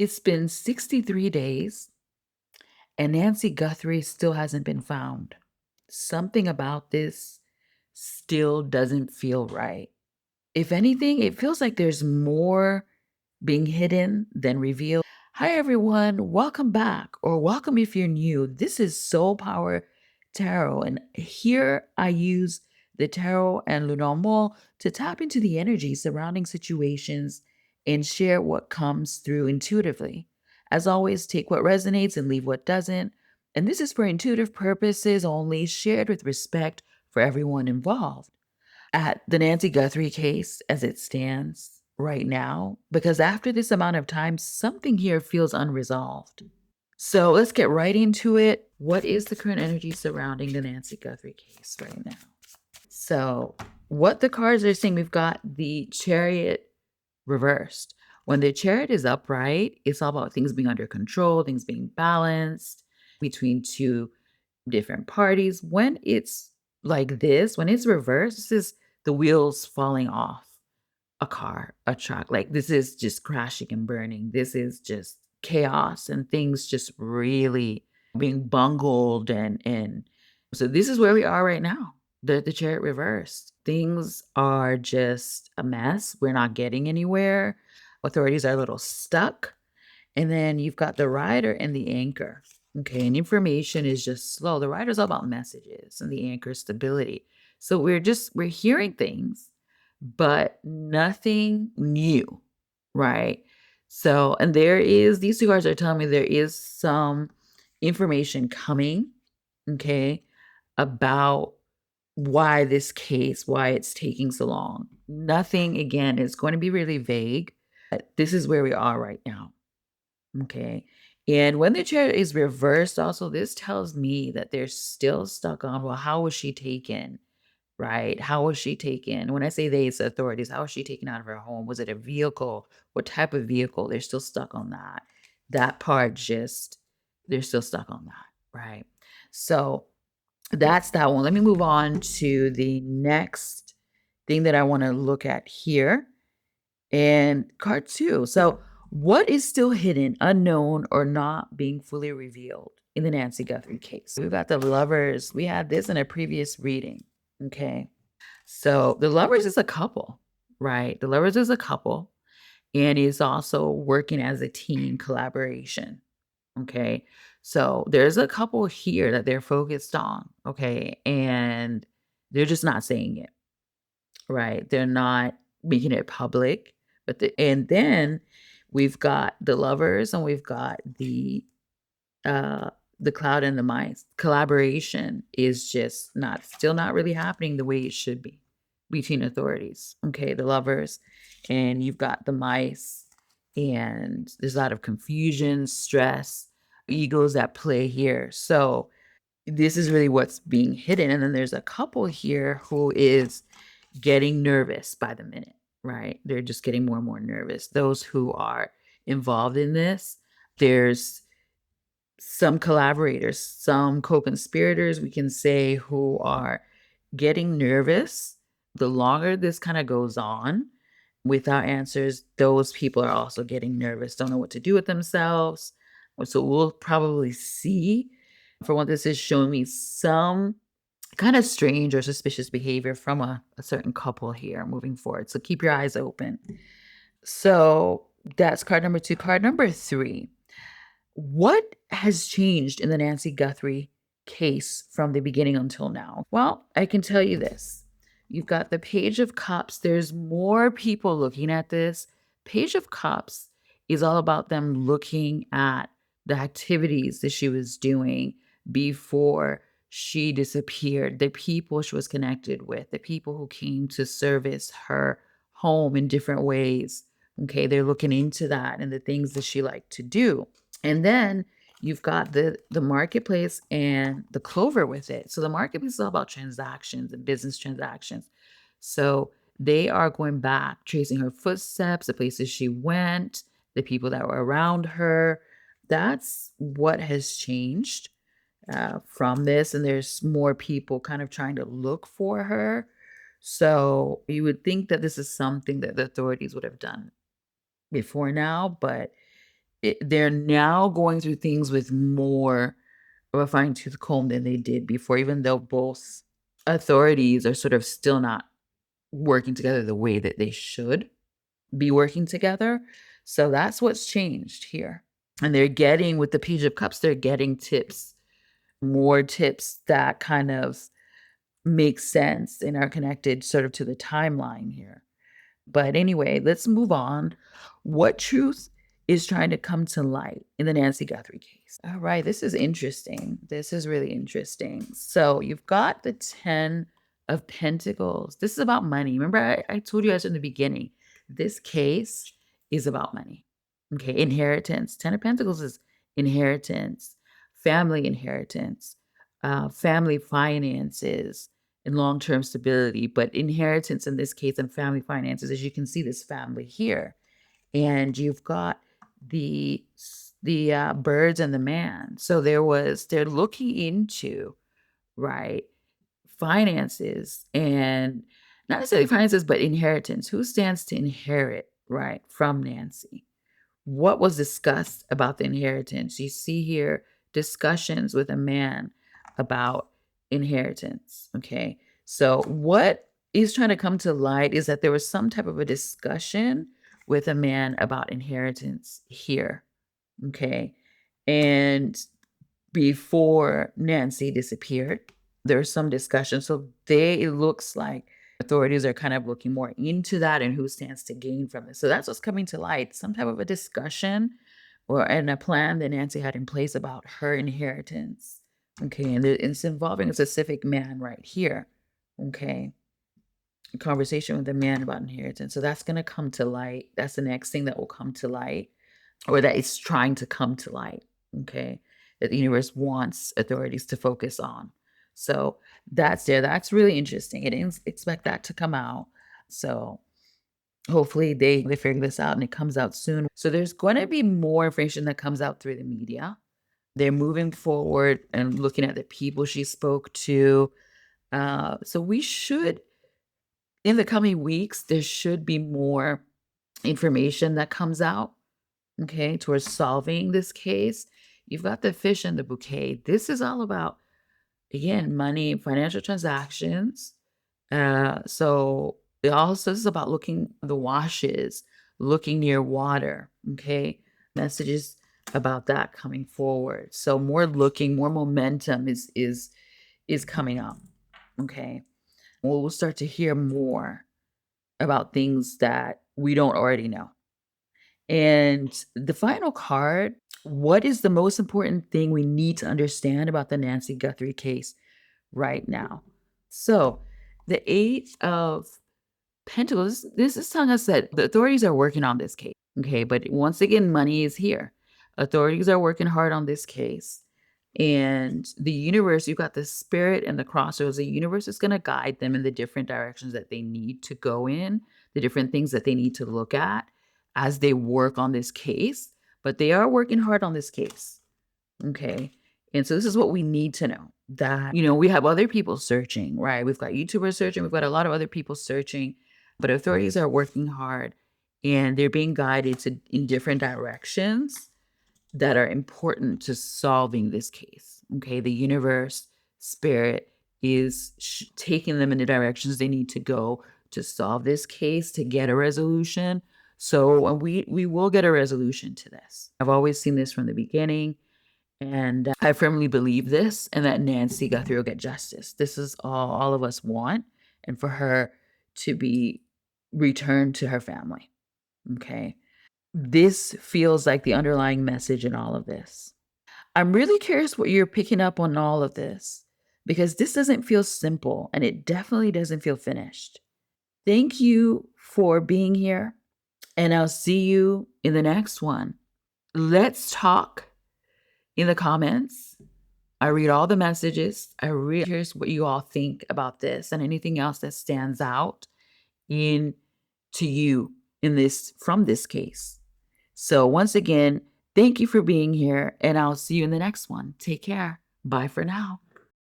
It's been 63 days and Nancy Guthrie still hasn't been found. Something about this still doesn't feel right. If anything, it feels like there's more being hidden than revealed. Hi, everyone. Welcome back, or welcome if you're new. This is Soul Power Tarot, and here I use the tarot and Lenormand to tap into the energy surrounding situations and share what comes through intuitively. As always, take what resonates and leave what doesn't. And this is for intuitive purposes only, shared with respect for everyone involved at the Nancy Guthrie case as it stands right now, because after this amount of time, something here feels unresolved. So let's get right into it. What is the current energy surrounding the Nancy Guthrie case right now? So, what the cards are saying, we've got the Chariot reversed. When the Chariot is upright, it's all about things being under control, things being balanced between two different parties. When it's like this, when it's reversed, this is the wheels falling off a car, a truck. Like this is just crashing and burning. This is just chaos and things just really being bungled and so this is where we are right now. The chariot reversed. Things are just a mess. We're not getting anywhere. Authorities are a little stuck. And then you've got the rider and the anchor. Okay, and information is just slow. The rider's all about messages and the anchor stability. So we're hearing things, but nothing new, right? So, and there is these two cards are telling me there is some information coming, okay, about why this case, why it's taking so long. Nothing again is going to be really vague. But this is where we are right now. Okay. And when the chair is reversed, also, this tells me that they're still stuck on, well, how was she taken? Right? How was she taken? When I say they, it's the authorities. How was she taken out of her home? Was it a vehicle? What type of vehicle? They're still stuck on that. That part just, they're still stuck on that. Right. So that's that one. Let me move on to the next thing that I want to look at here and card two. So, what is still hidden, unknown, or not being fully revealed in the Nancy Guthrie case? We've got the lovers. We had this in a previous reading. Okay. So, the lovers is a couple, right? The lovers is a couple and is also working as a team collaboration. Okay. So, there's a couple here that they're focused on. Okay. And they're just not saying it. Right, they're not making it public, but and then we've got the lovers and we've got the cloud and the mice. Collaboration is just not still not really happening the way it should be between authorities. Okay, the lovers and you've got the mice and there's a lot of confusion, stress, egos at play here. So this is really what's being hidden. And then there's a couple here who is getting nervous by the minute, right? They're just getting more and more nervous. Those who are involved in this, there's some collaborators, some co-conspirators, we can say, who are getting nervous. The longer this kind of goes on without answers, those people are also getting nervous, don't know what to do with themselves. So we'll probably see. For what this is showing me some kind of strange or suspicious behavior from a certain couple here moving forward. So keep your eyes open. So that's card number two. Card number three. What has changed in the Nancy Guthrie case from the beginning until now? Well, I can tell you this. You've got the Page of Cups. There's more people looking at this. Page of Cups is all about them looking at the activities that she was doing before she disappeared, the people she was connected with, the people who came to service her home in different ways. Okay, they're looking into that and the things that she liked to do. And then you've got the marketplace and the clover with it. So the marketplace is all about transactions and business transactions. So they are going back, tracing her footsteps, the places she went, the people that were around her. That's what has changed from this. And there's more people kind of trying to look for her. So you would think that this is something that the authorities would have done before now, but they're now going through things with more of a fine tooth comb than they did before, even though both authorities are sort of still not working together the way that they should be working together. So that's what's changed here. And they're getting, with the Page of Cups, they're getting tips, more tips that kind of make sense and are connected sort of to the timeline here. But anyway, let's move on. What truth is trying to come to light in the Nancy Guthrie case? All right, this is interesting. This is really interesting. So you've got the 10 of Pentacles. This is about money. Remember, I told you guys in the beginning, this case is about money. Okay, inheritance. 10 of Pentacles is inheritance, family inheritance, family finances, and long-term stability. But inheritance in this case and family finances, as you can see, this family here, and you've got the birds and the man. So they're looking into, right, finances, and not necessarily finances, but inheritance. Who stands to inherit, right, from Nancy? What was discussed about the inheritance? You see here discussions with a man about inheritance. Okay. So, what is trying to come to light is that there was some type of a discussion with a man about inheritance here. Okay. And before Nancy disappeared, there was some discussion. So, it looks like authorities are kind of looking more into that and who stands to gain from this. So that's what's coming to light, some type of a discussion and a plan that Nancy had in place about her inheritance. Okay, and it's involving a specific man right here. Okay, a conversation with a man about inheritance. So that's going to come to light. That's the next thing that will come to light, or that it's trying to come to light. Okay, that the universe wants authorities to focus on. So that's there. That's really interesting. I didn't expect that to come out. So hopefully they figure this out and it comes out soon. So there's going to be more information that comes out through the media. They're moving forward and looking at the people she spoke to. So we should, in the coming weeks, there should be more information that comes out, okay, towards solving this case. You've got the fish and the bouquet. This is all about, again, money, financial transactions. So it also is about looking the washes, looking near water. Okay, messages about that coming forward. So more looking, more momentum is coming up. Okay, we'll start to hear more about things that we don't already know. And the final card, what is the most important thing we need to understand about the Nancy Guthrie case right now? So, the 8 of Pentacles, this is telling us that the authorities are working on this case. Okay, but once again, money is here. Authorities are working hard on this case. And the universe, you've got the spirit and the crossroads. The universe is going to guide them in the different directions that they need to go in, the different things that they need to look at as they work on this case. But they are working hard on this case. Okay. And so this is what we need to know, that, we have other people searching, right? We've got YouTubers searching, we've got a lot of other people searching, but authorities are working hard and they're being guided in different directions that are important to solving this case. Okay. The universe, spirit is taking them in the directions they need to go to solve this case, to get a resolution. So we will get a resolution to this. I've always seen this from the beginning. And I firmly believe this, and that Nancy Guthrie will get justice. This is all of us want, and for her to be returned to her family. Okay. This feels like the underlying message in all of this. I'm really curious what you're picking up on all of this, because this doesn't feel simple and it definitely doesn't feel finished. Thank you for being here, and I'll see you in the next one. Let's talk in the comments. I read all the messages. Here's what you all think about this and anything else that stands out to you from this case. So once again, thank you for being here, and I'll see you in the next one. Take care. Bye for now.